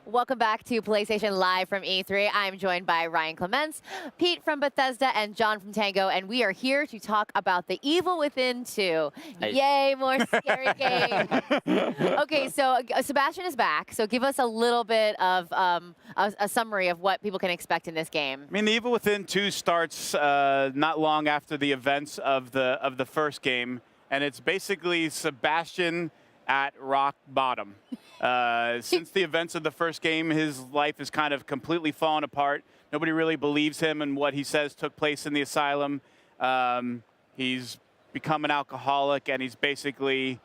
Welcome back to PlayStation Live from E3. I'm joined by Ryan Clements, Pete from Bethesda, and John from Tango, and we are here to talk about The Evil Within 2. Nice. Yay, more scary game. Okay, so Sebastian is back, so give us a little bit of a summary of what people can expect in this game. I mean, The Evil Within 2 starts not long after the events of the first game, and it's basically Sebastian at rock bottom. Since the events of the first game, his life has kind of completely fallen apart. Nobody really believes him and what he says took place in the asylum. He's become an alcoholic, and he's basically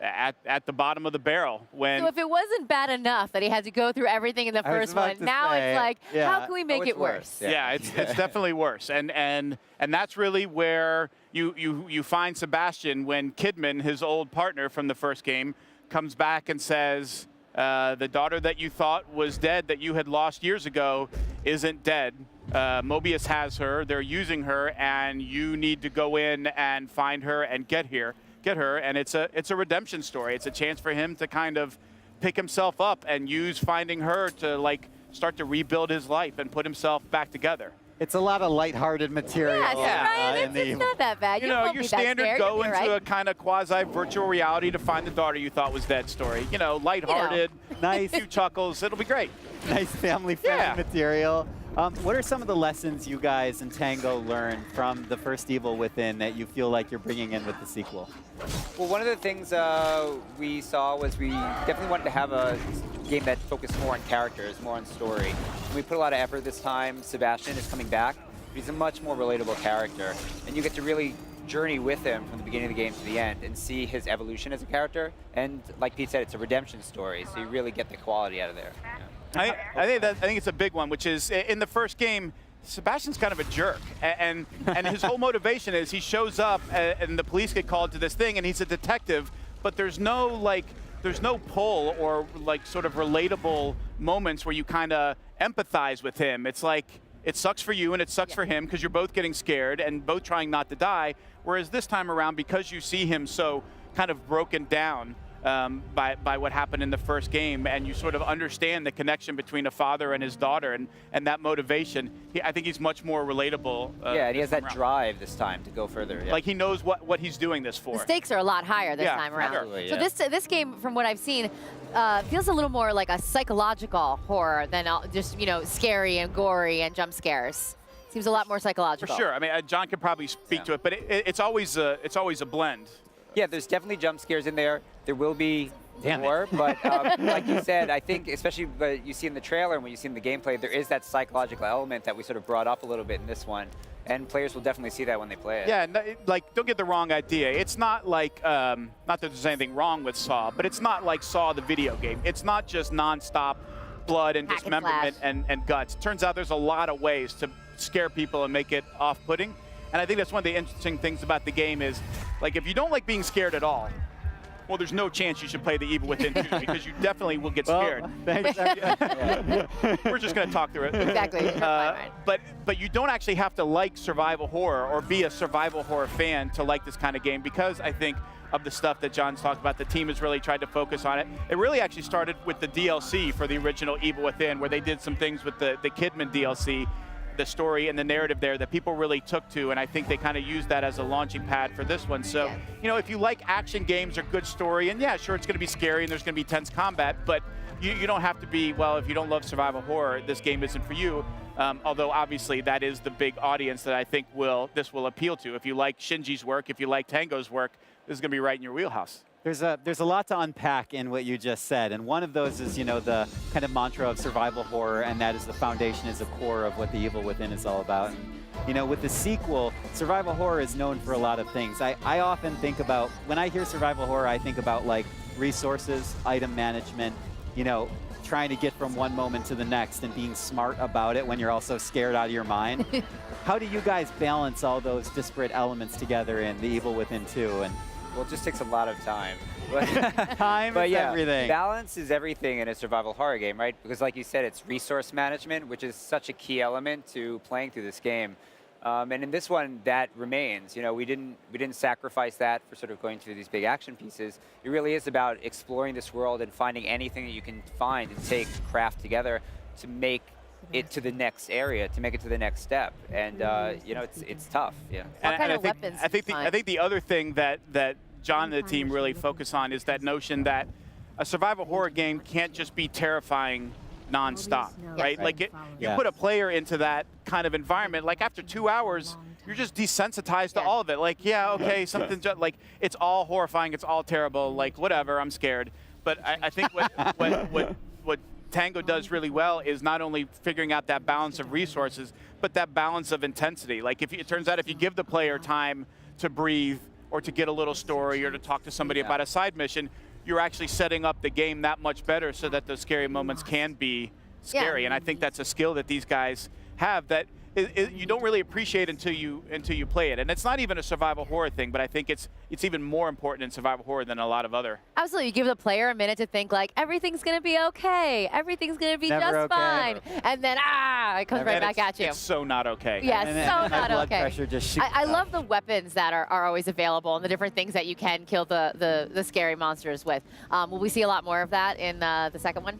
at the bottom of the barrel. So if it wasn't bad enough that he had to go through everything in the first one, now it's like, how can we make it worse? Yeah, it's definitely worse. And that's really where you find Sebastian when Kidman, his old partner from the first game, comes back and says, the daughter that you thought was dead, that you had lost years ago, isn't dead. Mobius has her, they're using her, and you need to go in and find her and get her. And it's a redemption story. It's a chance for him to kind of pick himself up and use finding her to like start to rebuild his life and put himself back together. It's a lot of lighthearted material. Ryan, it's not that bad. You know, your standard go into a kind of quasi-virtual reality to find the daughter you thought was dead story. You know, lighthearted, nice, few chuckles. It'll be great. Nice family-friendly material. What are some of the lessons you guys and Tango learned from the first Evil Within that you feel like you're bringing in with the sequel? Well, one of the things we saw was we definitely wanted to have a game that focused more on characters, more on story. And we put a lot of effort this time. Sebastian is coming back. He's a much more relatable character, and you get to really journey with him from the beginning of the game to the end and see his evolution as a character. And like Pete said, it's a redemption story, so you really get the quality out of there. Yeah. I think it's a big one, which is in the first game, Sebastian's kind of a jerk, and his whole motivation is he shows up and the police get called to this thing, and he's a detective, but there's no pull or like sort of relatable moments where you kind of empathize with him. It's like it sucks for you and it sucks for him because you're both getting scared and both trying not to die. Whereas this time around, because you see him so kind of broken down by what happened in the first game, and you sort of understand the connection between a father and his daughter and that motivation, I think he's much more relatable. Yeah, and he has that drive this time to go further. Yeah. Like he knows what he's doing this for. The stakes are a lot higher this time around. Absolutely, so this game, from what I've seen, feels a little more like a psychological horror than just, you know, scary and gory and jump scares. Seems a lot more psychological. For sure. I mean, John could probably speak to it, but it's always a blend. Yeah, there's definitely jump scares in there. There will be more, but like you said, I think especially what you see in the trailer and what you see in the gameplay, there is that psychological element that we sort of brought up a little bit in this one, and players will definitely see that when they play it. Yeah, like don't get the wrong idea. It's not like, not that there's anything wrong with Saw, but it's not like Saw the video game. It's not just nonstop blood and dismemberment and guts. Turns out there's a lot of ways to scare people and make it off-putting. And I think that's one of the interesting things about the game is, like, if you don't like being scared at all, well, there's no chance you should play The Evil Within 2 because you definitely will get scared. Thanks. We're just going to talk through it. Exactly. But you don't actually have to like survival horror or be a survival horror fan to like this kind of game, because I think of the stuff that John's talked about, the team has really tried to focus on it. It really actually started with the DLC for the original Evil Within, where they did some things with the Kidman DLC, the story and the narrative there that people really took to, and I think they kind of used that as a launching pad for this one. So, you know, if you like action games or good story, and yeah, sure, it's going to be scary and there's going to be tense combat, but you don't have to be, well, if you don't love survival horror, this game isn't for you. Although obviously that is the big audience that I think this will appeal to. If you like Shinji's work, if you like Tango's work, this is going to be right in your wheelhouse. There's a lot to unpack in what you just said, and one of those is, you know, the kind of mantra of survival horror, and that is the foundation, is the core of what The Evil Within is all about. And, you know, with the sequel, survival horror is known for a lot of things. I often think about, when I hear survival horror, I think about like resources, item management, you know, trying to get from one moment to the next and being smart about it when you're also scared out of your mind. How do you guys balance all those disparate elements together in The Evil Within 2? And well, it just takes a lot of time. Time is everything. Balance is everything in a survival horror game, right? Because like you said, it's resource management, which is such a key element to playing through this game. And in this one, that remains. You know, we didn't sacrifice that for sort of going through these big action pieces. It really is about exploring this world and finding anything that you can find and take, craft together to make it to the next area, to make it to the next step. And you know, it's tough. Yeah. What kind of I think, weapons? I think the other thing that John and the team really focus on is that notion that a survival horror game can't just be terrifying nonstop, right? Like you put a player into that kind of environment, like after 2 hours, you're just desensitized to all of it. Like, yeah, okay, something's just, like, it's all horrifying, it's all terrible, like, whatever, I'm scared. But I think what Tango does really well is not only figuring out that balance of resources, but that balance of intensity. Like, it turns out if you give the player time to breathe or to get a little story or to talk to somebody about a side mission, you're actually setting up the game that much better so that those scary moments can be scary. And I think that's a skill that these guys have that you don't really appreciate until you play it. And it's not even a survival horror thing, but I think it's even more important in survival horror than a lot of other. Absolutely. You give the player a minute to think, like, everything's going to be okay. Everything's going to be Never just okay. fine. And then, it comes right back at you. It's so not okay. Yeah, And then so my not blood okay. pressure just shoots I up. love the weapons that are always available and the different things that you can kill the scary monsters with. Will we see a lot more of that in the second one?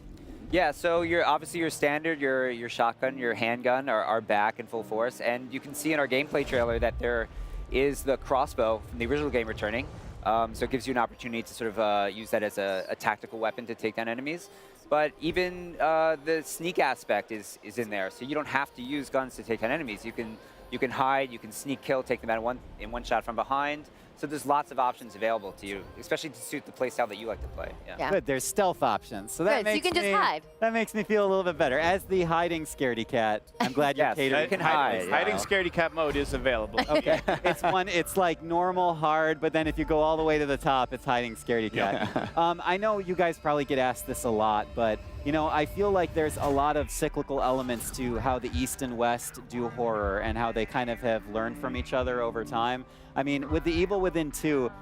Yeah, so obviously your standard, your shotgun, your handgun are back in full force, and you can see in our gameplay trailer that there is the crossbow from the original game returning. So it gives you an opportunity to sort of use that as a tactical weapon to take down enemies. But even the sneak aspect is in there, so you don't have to use guns to take down enemies. You can hide, you can sneak kill, take them out in one shot from behind. So there's lots of options available to you, especially to suit the playstyle that you like to play. Yeah. Good, there's stealth options. So that Good, so makes you can just hide. That makes me feel a little bit better. As the hiding scaredy cat, I'm glad you're Yes, catering. you can hide. Hiding scaredy cat mode is available. Okay, it's like normal, hard, but then if you go all the way to the top, it's hiding scaredy cat. I know you guys probably get asked this a lot, but you know, I feel like there's a lot of cyclical elements to how the East and West do horror and how they kind of have learned from each other over time. I mean, with The Evil Within 2,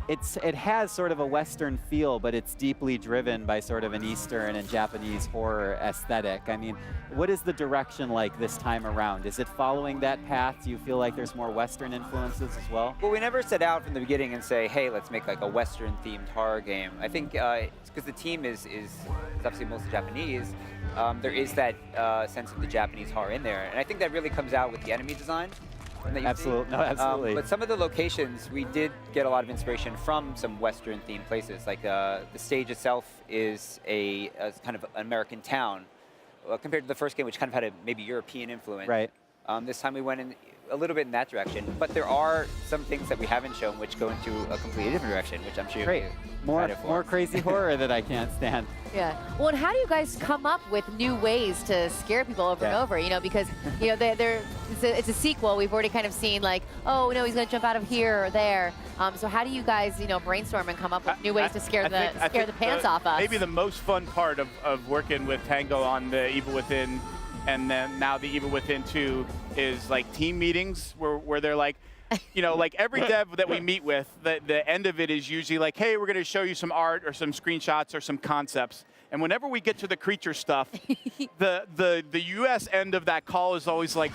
it has sort of a Western feel, but it's deeply driven by sort of an Eastern and Japanese horror aesthetic. I mean, what is the direction like this time around? Is it following that path? Do you feel like there's more Western influences as well? Well, we never set out from the beginning and say, hey, let's make like a Western-themed horror game. I think it's because the team is obviously mostly Japanese. There is that sense of the Japanese horror in there, and I think that really comes out with the enemy design. Absolutely, no, absolutely. But some of the locations, we did get a lot of inspiration from some Western-themed places. Like the stage itself is a kind of American town, compared to the first game, which kind of had a maybe European influence. Right. This time we went in a little bit in that direction, but there are some things that we haven't shown which go into a completely different direction, which I'm sure Great. you're More crazy horror that I can't stand. Yeah. Well, and how do you guys come up with new ways to scare people over and over? You know, because you know it's a sequel. We've already kind of seen like, oh no, he's going to jump out of here or there. So how do you guys brainstorm and come up with new ways to scare the pants off us? Maybe the most fun part of working with Tango on the Evil Within, and then now the Evil Within 2 is like team meetings where they're like, like every dev that we meet with, the end of it is usually like, hey, we're going to show you some art or some screenshots or some concepts. And whenever we get to the creature stuff, the US end of that call is always like,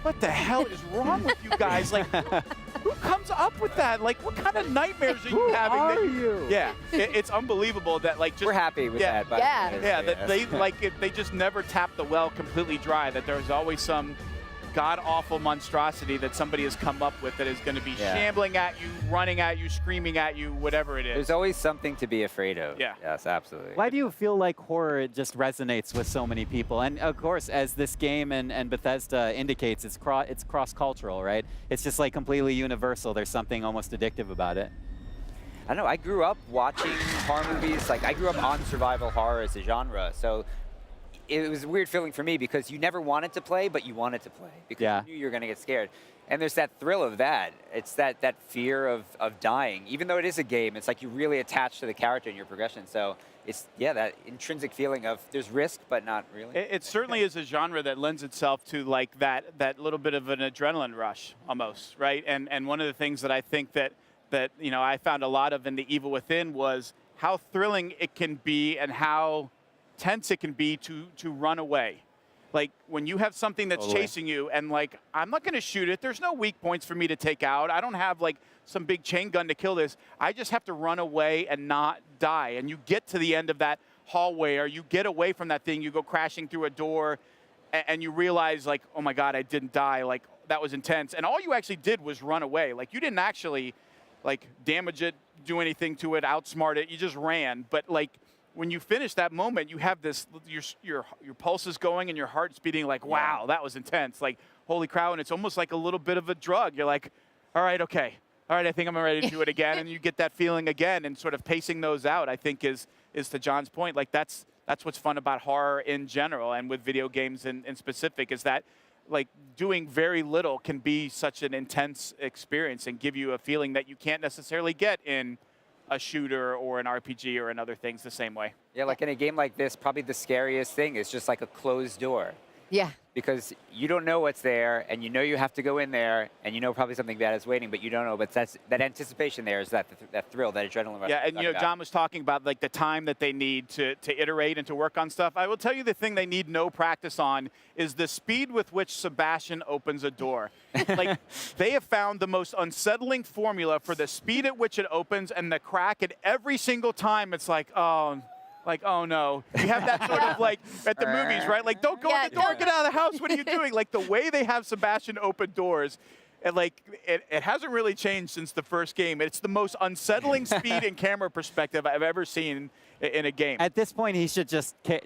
what the hell is wrong with you guys? Like, who comes up with that? Like, what kind of nightmares are you having? Who are you? Yeah, it's unbelievable that like just we're happy with that. But that they just never tap the well completely dry. That there's always some god-awful monstrosity that somebody has come up with that is going to be shambling at you, running at you, screaming at you, whatever it is. There's always something to be afraid of. Yeah. Yes, absolutely. Why do you feel like horror just resonates with so many people? And of course, as this game and Bethesda indicates, it's cross-cultural, right? It's just like completely universal. There's something almost addictive about it. I don't know. I grew up watching horror movies. Like, I grew up on survival horror as a genre. So it was a weird feeling for me because you never wanted to play, but you wanted to play because you knew you were going to get scared. And there's that thrill of that. It's that fear of dying. Even though it is a game, it's like you really attach to the character and your progression. So it's, that intrinsic feeling of there's risk, but not really. It certainly is a genre that lends itself to like that little bit of an adrenaline rush almost, right? And one of the things that I think that I found a lot of in the Evil Within was how thrilling it can be and how tense it can be to run away. Like, when you have something that's chasing you and, like, I'm not going to shoot it. There's no weak points for me to take out. I don't have, like, some big chain gun to kill this. I just have to run away and not die. And you get to the end of that hallway, or you get away from that thing. You go crashing through a door, and you realize, like, oh, my God, I didn't die. Like, that was intense. And all you actually did was run away. Like, you didn't actually, like, damage it, do anything to it, outsmart it. You just ran. But, like, when you finish that moment, you have this, your pulse is going and your heart's beating like, wow, that was intense. Like, holy cow, and it's almost like a little bit of a drug. You're like, all right, okay. All right, I think I'm ready to do it again. And you get that feeling again, and sort of pacing those out, I think is to John's point. Like, that's what's fun about horror in general, and with video games in specific, is that, like, doing very little can be such an intense experience and give you a feeling that you can't necessarily get in a shooter or an RPG or in other things the same way. Yeah, like in a game like this, probably the scariest thing is just like a closed door. Yeah. Because you don't know what's there, and you know you have to go in there, and you know probably something bad is waiting, but you don't know. But that anticipation there is that thrill, that adrenaline rush. Yeah, and you know, John was talking about, like, the time that they need to iterate and to work on stuff. I will tell you, the thing they need no practice on is the speed with which Sebastian opens a door. Like, they have found the most unsettling formula for the speed at which it opens and the crack, and every single time it's like, oh no. You have that sort of, like, at the movies, right? Like, don't go in the door, get out of the house, what are you doing? Like, the way they have Sebastian open doors, and, like, it hasn't really changed since the first game. It's the most unsettling speed and camera perspective I've ever seen in a game. At this point, he should just you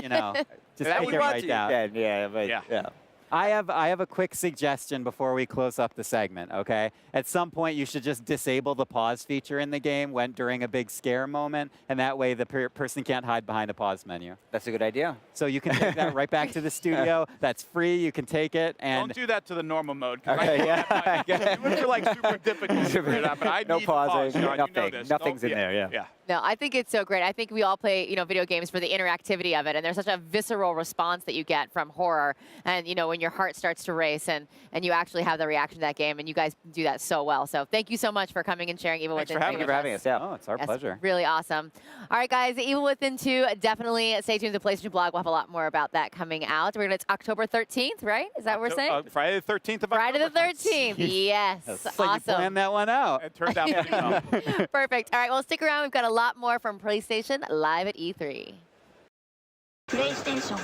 know, just take it right down. Yeah. I have a quick suggestion before we close up the segment, okay? At some point, you should just disable the pause feature in the game during a big scare moment, and that way the person can't hide behind a pause menu. That's a good idea. So you can take that right back to the studio. That's free. You can take it. And don't do that to the normal mode. Okay, You're like super difficult to figure it out, but I no need pausing, John, nothing. You know this. Nothing's in there, yeah. No, I think it's so great. I think we all play, you know, video games for the interactivity of it, and there's such a visceral response that you get from horror. And, you know, when your heart starts to race and you actually have the reaction to that game, and you guys do that so well. So thank you so much for coming and sharing Evil Within 2. Thank you for having us. Yeah. Oh, it's our pleasure. Really awesome. All right, guys, Evil Within 2, definitely stay tuned to the PlayStation blog. We'll have a lot more about that coming out. It's October 13th, right? Is that what we're saying? Friday the 13th of October. Friday the 13th. Yes. It's awesome. like you planned that one out. It turned out pretty well. Perfect. All right, well, stick around. We've got a lot more from PlayStation live at E3. PlayStation